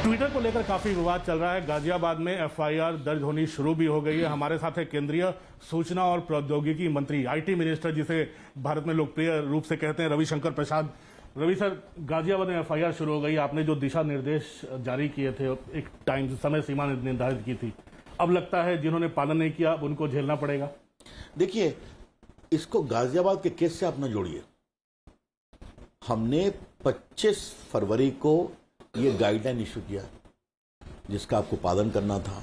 Twitter को लेकर काफी विवाद चल रहा है। गाजियाबाद में एफआईआर दर्ज होनी शुरू भी हो गई है। हमारे साथ है केंद्रीय सूचना और प्रौद्योगिकी मंत्री, आईटी मिनिस्टर, जिसे भारत में लोकप्रिय रूप से कहते हैं, रविशंकर प्रसाद। रवि सर, गाजियाबाद में एफआईआर शुरू हो गई। आपने जो दिशा निर्देश जारी किए थे, एक टाइम समय सीमा निर्धारित की थी, अब लगता है जिन्होंने पालन नहीं किया अब उनको झेलना पड़ेगा। देखिए, इसको गाजियाबाद के केस से आप न जोड़िए। हमने 25 फरवरी को ये गाइडलाइन इशू किया जिसका आपको पालन करना था।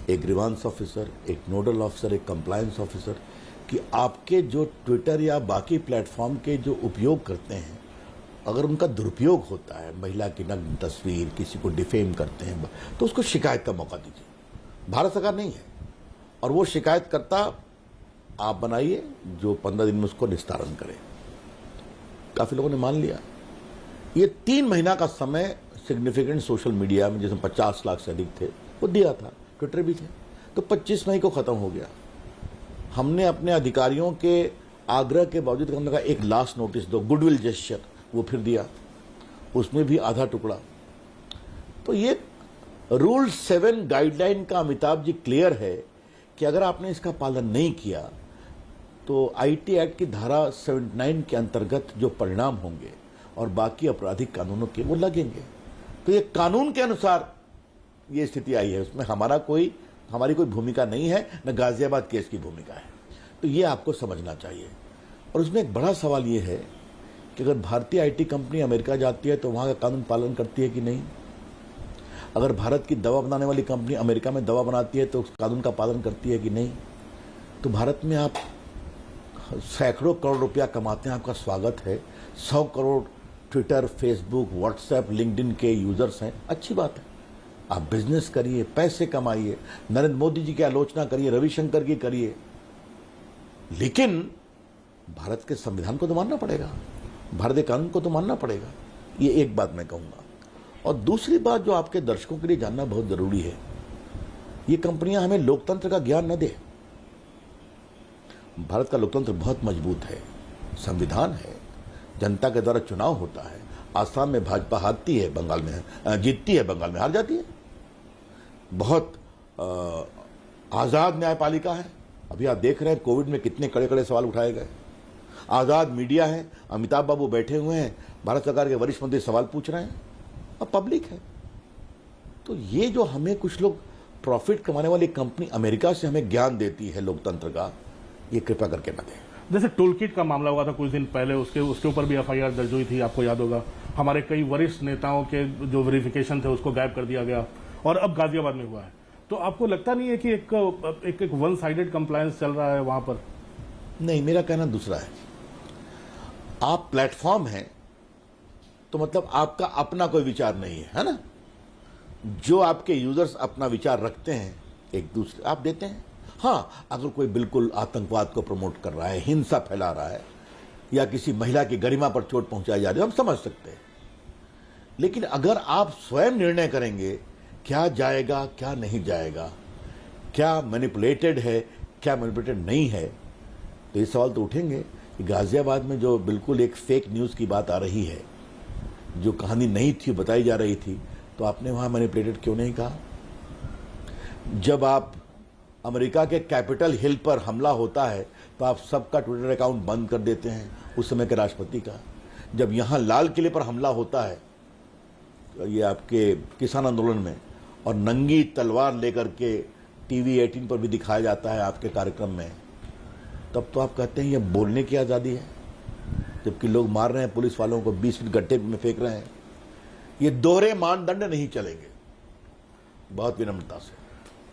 एक ग्रीवांस ऑफिसर, एक नोडल ऑफिसर, एक कंप्लायंस ऑफिसर, कि आपके जो ट्विटर या बाकी प्लेटफॉर्म के जो उपयोग करते हैं, अगर उनका दुरुपयोग होता है, महिला की नग्न तस्वीर, किसी को डिफेम करते हैं, तो उसको शिकायत का मौका दीजिए। भारत सरकार नहीं है, और वो शिकायतकर्ता आप बनाइए जो 15 दिन में उसको निस्तारण करे। काफी लोगों ने मान लिया। ये 3 महीना का समय सिग्निफिकेंट सोशल मीडिया में, जिसमें 50 लाख से अधिक थे, वो दिया था, ट्विटर भी थे, तो 25 मई को खत्म हो गया। हमने अपने अधिकारियों के आग्रह के बावजूद हमने कहा एक लास्ट नोटिस दो, गुडविल जेस्चर, वो फिर दिया, उसमें भी आधा टुकड़ा। तो ये रूल 7 गाइडलाइन का अमिताभ जी क्लियर है कि अगर आपने इसका पालन नहीं किया तो आईटी एक्ट की धारा 79 के अंतर्गत जो परिणाम होंगे और बाकी आपराधिक कानूनों के वो लगेंगे। तो ये कानून के अनुसार ये स्थिति आई है, उसमें हमारी कोई भूमिका नहीं है, न गाजियाबाद केस की भूमिका है। तो ये आपको समझना चाहिए। और उसमें एक बड़ा सवाल ये है कि अगर भारतीय आईटी कंपनी अमेरिका जाती है तो वहां का कानून पालन करती है कि नहीं। अगर भारत की दवा बनाने वाली कंपनी अमेरिका में दवा बनाती है तो उस कानून का पालन करती है कि नहीं। तो भारत में आप सैकड़ों करोड़ रुपया कमाते हैं, आपका स्वागत है। 100 crore Twitter, Facebook, WhatsApp, LinkedIn के यूजर्स हैं, अच्छी बात है। आप बिजनेस करिए, पैसे कमाइए, नरेंद्र मोदी जी की आलोचना करिए, रविशंकर की करिए, लेकिन भारत के संविधान को तो मानना पड़ेगा, भारतीय कानून को तो मानना पड़ेगा। ये एक बात मैं कहूंगा। और दूसरी बात जो आपके दर्शकों के लिए जानना बहुत जरूरी है, ये कंपनियां हमें लोकतंत्र का ज्ञान न दे। भारत का लोकतंत्र बहुत मजबूत है, संविधान है, जनता के द्वारा चुनाव होता है। आसाम में भाजपा हारती है, बंगाल में जीतती है, बंगाल में हार जाती है। बहुत आजाद न्यायपालिका है। अभी आप देख रहे हैं कोविड में कितने कड़े कड़े सवाल उठाए गए। आजाद मीडिया है, अमिताभ बाबू बैठे हुए हैं, भारत सरकार के वरिष्ठ मंत्री सवाल पूछ रहे हैं, और पब्लिक है। तो ये जो हमें कुछ लोग प्रॉफिट कमाने वाली कंपनी अमेरिका से हमें ज्ञान देती है लोकतंत्र का, ये कृपया करके न दें। जैसे टूल किट का मामला हुआ था कुछ दिन पहले, उसके ऊपर भी एफआईआर दर्ज हुई थी, आपको याद होगा। हमारे कई वरिष्ठ नेताओं के जो वेरिफिकेशन थे उसको गायब कर दिया गया, और अब गाजियाबाद में हुआ है। तो आपको लगता नहीं है कि एक वन साइडेड कंप्लायंस चल रहा है वहां पर? नहीं, मेरा कहना दूसरा है। आप प्लेटफॉर्म हैं तो मतलब आपका अपना कोई विचार नहीं है ना। जो आपके यूजर्स अपना विचार रखते हैं, एक दूसरे आप देते हैं। हाँ, अगर कोई बिल्कुल आतंकवाद को प्रमोट कर रहा है, हिंसा फैला रहा है, या किसी महिला की गरिमा पर चोट पहुंचाई जा रही है, हम समझ सकते हैं। लेकिन अगर आप स्वयं निर्णय करेंगे क्या जाएगा क्या नहीं जाएगा, क्या मैनिपुलेटेड है क्या मैनिपुलेटेड नहीं है, तो ये सवाल तो उठेंगे कि गाजियाबाद में जो बिल्कुल एक फेक न्यूज की बात आ रही है, जो कहानी नहीं थी बताई जा रही थी, तो आपने वहां मैनिपुलेटेड क्यों नहीं कहा। जब आप अमेरिका के कैपिटल हिल पर हमला होता है तो आप सबका ट्विटर अकाउंट बंद कर देते हैं, उस समय के राष्ट्रपति का। जब यहां लाल किले पर हमला होता है, ये आपके किसान आंदोलन में, और नंगी तलवार लेकर के टीवी 18 पर भी दिखाया जाता है आपके कार्यक्रम में, तब तो आप कहते हैं ये बोलने की आजादी है, जबकि लोग मार रहे हैं पुलिस वालों को, 20 फीट गड्ढे में फेंक रहे हैं। ये दोहरे मानदंड नहीं चलेंगे। बहुत विनम्रता से।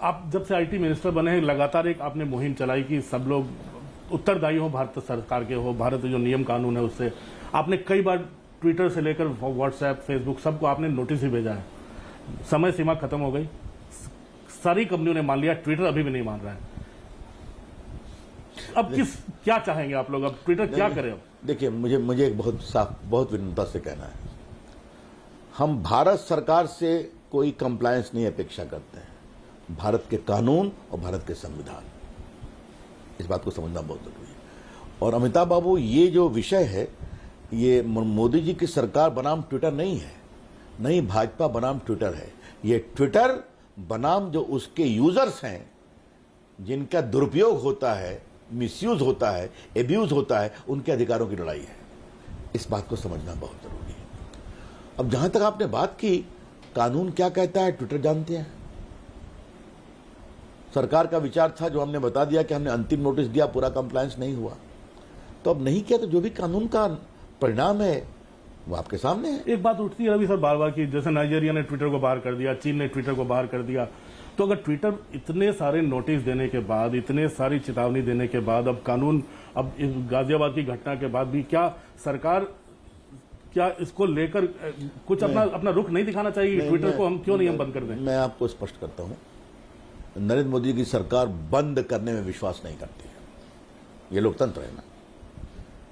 आप जब से आईटी मिनिस्टर बने हैं, लगातार एक आपने मुहिम चलाई कि सब लोग उत्तरदायी हो, भारत सरकार के हो, भारत जो नियम कानून है उससे। आपने कई बार ट्विटर से लेकर व्हाट्सएप, फेसबुक, सबको आपने नोटिस ही भेजा है। समय सीमा खत्म हो गई, सारी कंपनियों ने मान लिया, ट्विटर अभी भी नहीं मान रहा है। अब क्या चाहेंगे आप लोग? अब ट्विटर क्या करे? अब देखिए, मुझे एक बहुत साफ, बहुत विनम्रता से कहना है, हम भारत सरकार से कोई कंप्लायंस नहीं अपेक्षा करते हैं। भारत के कानून और भारत के संविधान, इस बात को समझना बहुत जरूरी है। और अमिताभ बाबू, ये जो विषय है, ये मोदी जी की सरकार बनाम ट्विटर नहीं है। नई भाजपा बनाम ट्विटर है। ये ट्विटर बनाम जो उसके यूजर्स हैं, जिनका दुरुपयोग होता है, मिसयूज होता है, एब्यूज होता है, उनके अधिकारों की लड़ाई है। इस बात को समझना बहुत जरूरी है। अब जहां तक आपने बात की, कानून क्या कहता है ट्विटर जानते हैं। सरकार का विचार था, जो हमने बता दिया कि हमने अंतिम नोटिस दिया, पूरा कंप्लायंस नहीं हुआ, तो अब नहीं किया तो जो भी कानून का परिणाम है वो आपके सामने है। एक बात उठती है रवि सर बार बार की, जैसे नाइजीरिया ने ट्विटर को बाहर कर दिया, चीन ने ट्विटर को बाहर कर दिया, तो अगर ट्विटर इतने सारे नोटिस देने के बाद, इतने सारी चेतावनी देने के बाद, अब कानून, अब इस गाजियाबाद की घटना के बाद भी क्या सरकार क्या इसको लेकर कुछ अपना रुख नहीं दिखाना चाहिए? ट्विटर को हम क्यों नहीं बंद कर दें? मैं आपको स्पष्ट करता हूं, नरेंद्र मोदी की सरकार बंद करने में विश्वास नहीं करती है। ये लोकतंत्र है ना,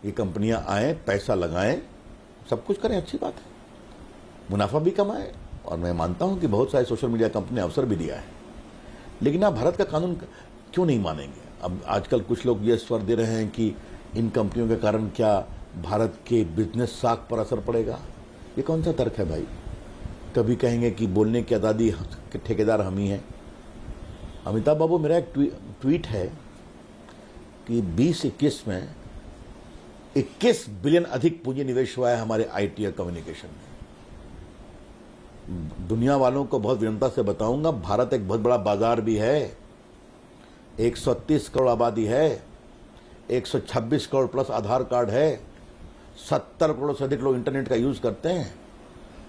ये कंपनियां आए, पैसा लगाएं, सब कुछ करें, अच्छी बात है, मुनाफा भी कमाएं, और मैं मानता हूं कि बहुत सारे सोशल मीडिया कंपनी ने अवसर भी दिया है, लेकिन आप भारत का कानून क्यों नहीं मानेंगे? अब आजकल कुछ लोग ये स्वर दे रहे हैं कि इन कंपनियों के कारण क्या भारत के बिजनेस साख पर असर पड़ेगा। ये कौन सा तर्क है भाई? कभी कहेंगे कि बोलने की आज़ादी के ठेकेदार हम ही हैं। अमिताभ बाबू, मेरा एक ट्वीट है कि 2021 में 21 बिलियन अधिक पूंजी निवेश हुआ है हमारे आईटी और कम्युनिकेशन में। दुनिया वालों को बहुत विनम्रता से बताऊंगा, भारत एक बहुत बड़ा बाजार भी है, 130 करोड़ आबादी है, 126 करोड़ प्लस आधार कार्ड है, 70 करोड़ से अधिक लोग इंटरनेट का यूज करते हैं,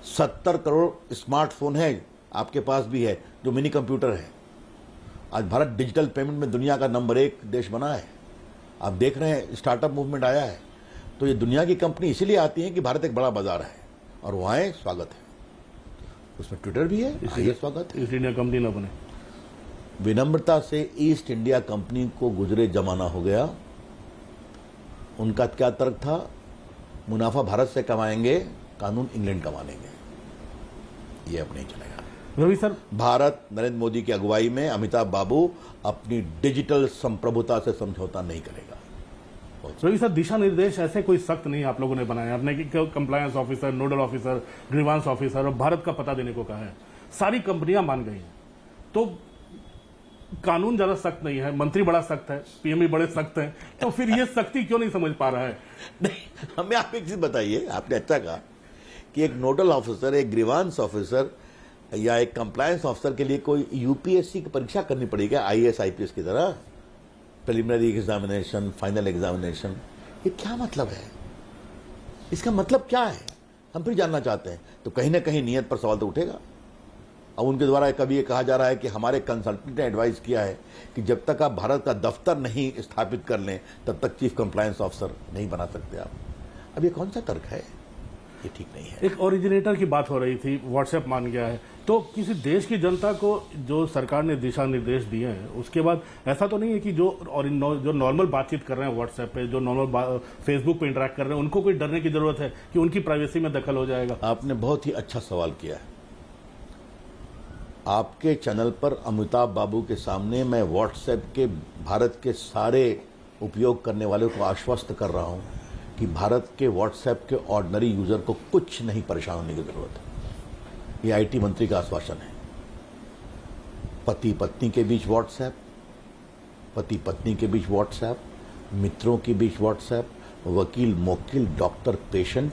70 करोड़ स्मार्टफोन है, आपके पास भी है, जो मिनी कंप्यूटर है। आज भारत डिजिटल पेमेंट में दुनिया का नंबर 1 देश बना है। आप देख रहे हैं स्टार्टअप मूवमेंट आया है, तो ये दुनिया की कंपनी इसीलिए आती है कि भारत एक बड़ा बाजार है, और वो आए, स्वागत है। उसमें ट्विटर भी है, इसलिए स्वागत है। ईस्ट इंडिया कंपनी ना बने। विनम्रता से ईस्ट इंडिया कंपनी को गुजरे जमाना हो गया। उनका क्या तर्क था? मुनाफा भारत से कमाएंगे, कानून इंग्लैंड कमा लेंगे। ये अब नहीं चलेगा। रवि सर, भारत नरेंद्र मोदी की अगुवाई में अमिताभ बाबू अपनी डिजिटल संप्रभुता से समझौता नहीं करेगा। रवि सर, दिशा निर्देश ऐसे कोई सख्त नहीं आप लोगों ने बनाए आपने कि compliance officer, nodal officer, grievance officer और भारत का पता देने को कहा है। सारी कंपनियां मान गई हैं, तो कानून ज्यादा सख्त नहीं है, मंत्री बड़ा सख्त है, पीएम भी बड़े सख्त हैं, तो फिर ये सख्ती क्यों नहीं समझ पा रहा है? नहीं, हमें आप एक चीज बताइए, आपने अच्छा कहा कि एक नोडल ऑफिसर, एक ग्रीवांस ऑफिसर या एक कंप्लायंस ऑफिसर के लिए कोई यूपीएससी की परीक्षा करनी पड़ेगी आईएएस आईपीएस की तरह? प्रिलिमिनरी एग्जामिनेशन, फाइनल एग्जामिनेशन, ये क्या मतलब है? इसका मतलब क्या है? हम फिर जानना चाहते हैं। तो कहीं ना कहीं नियत पर सवाल तो उठेगा। अब उनके द्वारा कभी ये कहा जा रहा है कि हमारे कंसल्टेंट ने एडवाइस किया है कि जब तक आप भारत का दफ्तर नहीं स्थापित कर लें, तब तक चीफ कंप्लायंस ऑफिसर नहीं बना सकते आप। अब ये कौन सा तर्क है? ये ठीक नहीं है। एक ओरिजिनेटर की बात हो रही थी, व्हाट्सएप मान गया है, तो किसी देश की जनता को जो सरकार ने दिशा निर्देश दिए हैं, उसके बाद ऐसा तो नहीं है कि जो नॉर्मल बातचीत कर रहे हैं व्हाट्सएप पे, जो नॉर्मल फेसबुक पे इंटरेक्ट कर रहे हैं, उनको कोई डरने की जरूरत है कि उनकी प्राइवेसी में दखल हो जाएगा? आपने बहुत ही अच्छा सवाल किया है। आपके चैनल पर अमिताभ बाबू के सामने मैं व्हाट्सएप के भारत के सारे उपयोग करने वालों को आश्वस्त कर रहा हूं कि भारत के व्हाट्सएप के ऑर्डिनरी यूजर को कुछ नहीं परेशान होने की जरूरत है। ये आईटी मंत्री का आश्वासन है। पति पत्नी के बीच व्हाट्सएप, पति पत्नी के बीच व्हाट्सएप, मित्रों के बीच व्हाट्सएप, वकील मोकिल, डॉक्टर पेशेंट,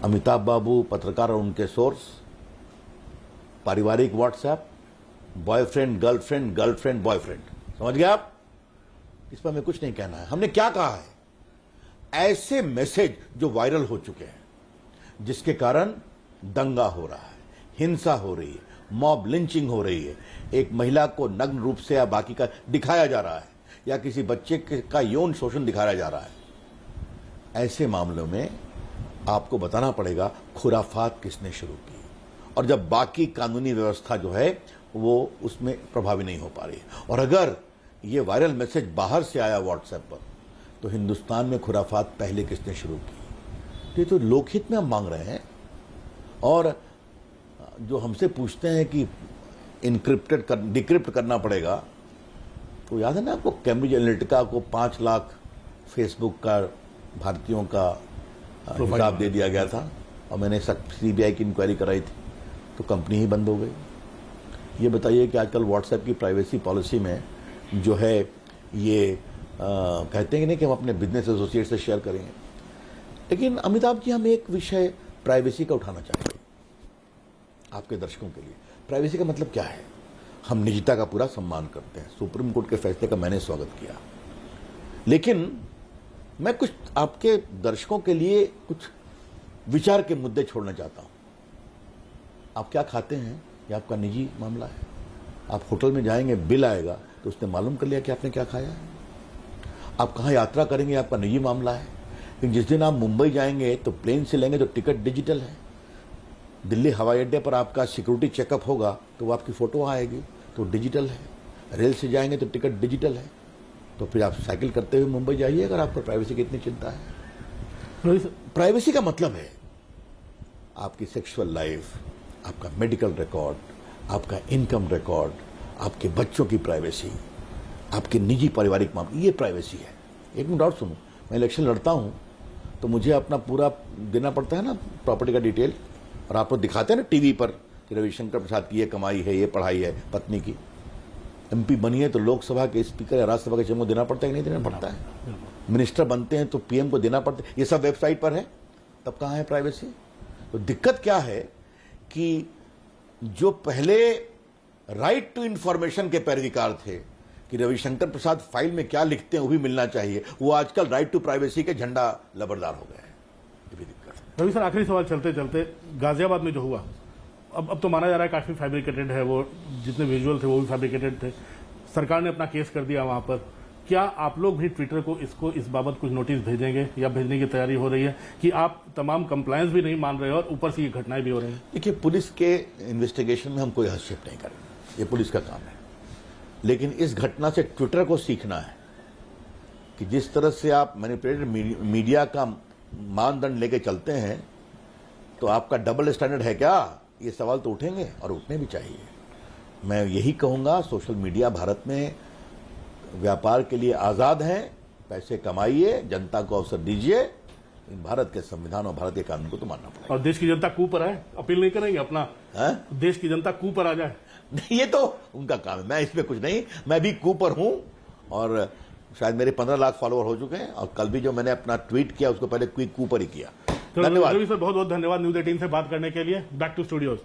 अमिताभ बाबू पत्रकार और उनके सोर्स, पारिवारिक WhatsApp, boyfriend girlfriend, girlfriend boyfriend. समझ गए आप? इस पर हमें कुछ नहीं कहना है। हमने क्या कहा है? ऐसे मैसेज जो वायरल हो चुके हैं, जिसके कारण दंगा हो रहा है, हिंसा हो रही है, मॉब लिंचिंग हो रही है, एक महिला को नग्न रूप से या बाकी का दिखाया जा रहा है, या किसी बच्चे का यौन शोषण दिखाया जा रहा है, ऐसे मामलों में आपको बताना पड़ेगा खुराफात किसने शुरू की, और जब बाकी कानूनी व्यवस्था जो है वो उसमें प्रभावी नहीं हो पा रही है। और अगर ये वायरल मैसेज बाहर से आया व्हाट्सएप पर, तो हिंदुस्तान में खुराफात पहले किसने शुरू की? ये तो लोकहित में हम मांग रहे हैं। और जो हमसे पूछते हैं कि डिक्रिप्ट करना पड़ेगा, तो याद है ना आपको, कैम्ब्रिज एनालिटिका को 5 लाख फेसबुक का भारतीयों का हिसाब दे दिया गया था। और मैंने सीबीआई की इंक्वायरी कराई थी तो कंपनी ही बंद हो गई। ये बताइए कि आजकल व्हाट्सएप की प्राइवेसी पॉलिसी में जो है ये कहते हैं कि नहीं कि हम अपने बिजनेस एसोसिएट से शेयर करेंगे, लेकिन अमिताभ जी हम एक विषय प्राइवेसी का उठाना चाहेंगे आपके दर्शकों के लिए। प्राइवेसी का मतलब क्या है? हम निजता का पूरा सम्मान करते हैं, सुप्रीम कोर्ट के फैसले का मैंने स्वागत किया, लेकिन मैं कुछ आपके दर्शकों के लिए कुछ विचार के मुद्दे छोड़ना चाहता हूं। आप क्या खाते हैं ये आपका निजी मामला है। आप होटल में जाएंगे, बिल आएगा तो उसने मालूम कर लिया कि आपने क्या खाया है। आप कहाँ यात्रा करेंगे आपका निजी मामला है, लेकिन जिस दिन आप मुंबई जाएंगे तो प्लेन से लेंगे तो टिकट डिजिटल है। दिल्ली हवाई अड्डे पर आपका सिक्योरिटी चेकअप होगा तो वो आपकी फोटो आएगी तो डिजिटल है। रेल से जाएंगे तो टिकट डिजिटल है। तो फिर आप साइकिल करते हुए मुंबई जाइए अगर आपको प्राइवेसी की इतनी चिंता है। प्राइवेसी का मतलब है आपकी सेक्सुअल लाइफ, आपका मेडिकल रिकॉर्ड, आपका इनकम रिकॉर्ड, आपके बच्चों की प्राइवेसी, आपके निजी पारिवारिक मामले, ये प्राइवेसी है। एक मिनट और सुनो, मैं इलेक्शन लड़ता हूं तो मुझे अपना पूरा देना पड़ता है ना प्रॉपर्टी का डिटेल, और आप लोग दिखाते हैं ना टीवी पर कि रविशंकर प्रसाद की ये कमाई है, ये पढ़ाई है, पत्नी की। एमपी बनी है तो लोकसभा के स्पीकर या राज्यसभा के चेयरमैन को देना पड़ता है कि नहीं देना पड़ता है? मिनिस्टर बनते हैं तो पीएम को देना पड़ता है। ये सब वेबसाइट पर है, तब कहां है प्राइवेसी? तो दिक्कत क्या है कि जो पहले राइट टू इंफॉर्मेशन के पैरवीकार थे कि रविशंकर प्रसाद फाइल में क्या लिखते हैं वो भी मिलना चाहिए, वो आजकल राइट टू प्राइवेसी के झंडा लबरदार हो गए हैं। ये भी दिक्कत है। रवि सर, आखिरी सवाल चलते चलते, गाजियाबाद में जो हुआ, अब तो माना जा रहा है काफी फैब्रिकेटेड है, वो जितने विजुअल थे वो भी फैब्रिकेटेड थे। सरकार ने अपना केस कर दिया वहां पर। क्या आप लोग भी ट्विटर को इस बाबत कुछ नोटिस भेजेंगे या भेजने की तैयारी हो रही है कि आप तमाम कंप्लायंस भी नहीं मान रहे हो और ऊपर से ये घटनाएं भी हो रही हैं? देखिए, पुलिस के इन्वेस्टिगेशन में हम कोई हस्तक्षेप नहीं करेंगे, ये पुलिस का काम है। लेकिन इस घटना से ट्विटर को सीखना है कि जिस तरह से आप मैनिपुलेटेड मीडिया का मानदंड लेके चलते हैं तो आपका डबल स्टैंडर्ड है क्या? ये सवाल तो उठेंगे और उठने भी चाहिए। मैं यही कहूंगा, सोशल मीडिया भारत में व्यापार के लिए आजाद है, पैसे कमाइए, जनता को अवसर दीजिए, भारत के संविधान और भारत के कानून को तो मानना पड़ेगा। और देश की जनता कू पर आए, अपील नहीं करेंगे अपना है? देश की जनता कू पर आ जाए? ये तो उनका काम है, मैं इसमें कुछ नहीं। मैं भी कू पर हूं और शायद मेरे 15 लाख फॉलोअर हो चुके हैं, और कल भी जो मैंने अपना ट्वीट किया उसको पहले कू पर ही किया। तो धन्यवाद रवि सर, बहुत बहुत धन्यवाद न्यूज 18 से बात करने के लिए। Back to studios.